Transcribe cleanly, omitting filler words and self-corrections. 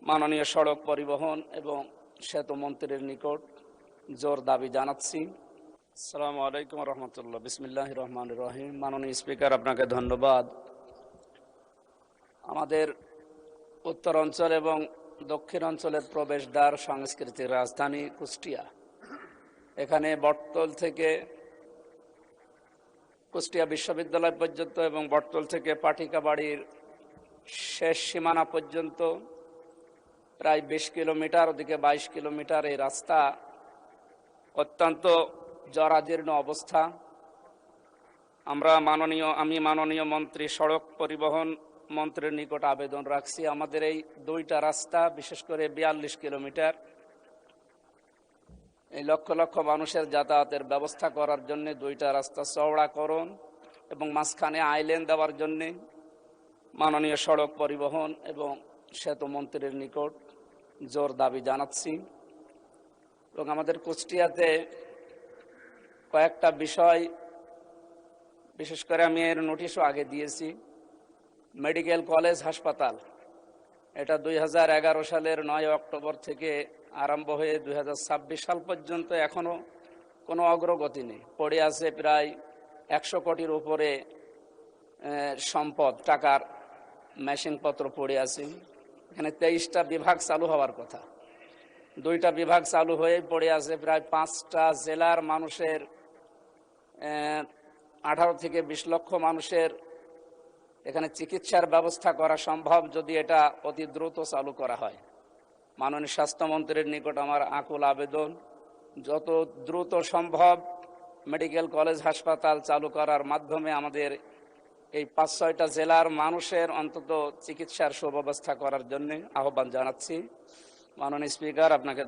মাননীয় সড়ক পরিবহন এবং সেতু মন্ত্রীর নিকট জোর দাবি জানাচ্ছি। আসসালামু আলাইকুম রহমতুল্লাহ। বিসমিল্লাহির রহমানির রহিম। মাননীয় স্পিকার, আপনাকে ধন্যবাদ। আমাদের উত্তর অঞ্চল এবং দক্ষিণ অঞ্চলের প্রবেশদ্বার সাংস্কৃতিক রাজধানী কুষ্টিয়া। এখানে বটতল থেকে কুষ্টিয়া বিশ্ববিদ্যালয় পর্যন্ত এবং বটতল থেকে পাটিকাবাড়ির শেষ সীমানা পর্যন্ত প্রায় 20 কিলোমিটার, ওদিকে 22 কিলোমিটার এই রাস্তা অত্যন্ত জরাজীর্ণ অবস্থা। আমি মাননীয় মন্ত্রী সড়ক পরিবহন মন্ত্রীর নিকট আবেদন রাখছি, আমাদের এই দুইটা রাস্তা, বিশেষ করে 42 কিলোমিটার, এই লক্ষ লক্ষ মানুষের যাতায়াতের ব্যবস্থা করার জন্য দুইটা রাস্তা চওড়াকরণ এবং মাঝখানে আইল্যান্ড দেওয়ার জন্য মাননীয় সড়ক পরিবহন এবং সেতু মন্ত্রীর নিকট জোর দাবি জানাচ্ছি। এবং আমাদের কুষ্টিয়াতে কয়েকটা বিষয়, বিশেষ করে আমি এর নোটিশও আগে দিয়েছি। মেডিকেল কলেজ হাসপাতাল, এটা 2011 সালের 9 অক্টোবর থেকে আরম্ভ হয়ে 2026 সাল পর্যন্ত এখনও কোনো অগ্রগতি নেই। পড়ে আছে প্রায় 100 কোটির উপরে সম্পদ, টাকার মেশিনপত্র পড়ে আছে। এখানে 23টা বিভাগ চালু হওয়ার কথা, 2টা বিভাগ চালু হয়ে পড়ে আছে। প্রায় 5টা জেলার মানুষের 18 থেকে 20 লক্ষ মানুষের এখানে চিকিৎসার ব্যবস্থা করা সম্ভব যদি এটা অতি দ্রুত চালু করা হয়। মাননীয় স্বাস্থ্যমন্ত্রীর নিকট আমার আকুল আবেদন, যত দ্রুত সম্ভব মেডিকেল কলেজ হাসপাতাল চালু করার মাধ্যমে আমাদের এই 5-6টা জেলার মানুষের অন্তত চিকিৎসার সুব্যবস্থা করার জন্য আহ্বান জানাচ্ছি। মাননীয় স্পিকার, আপনাকে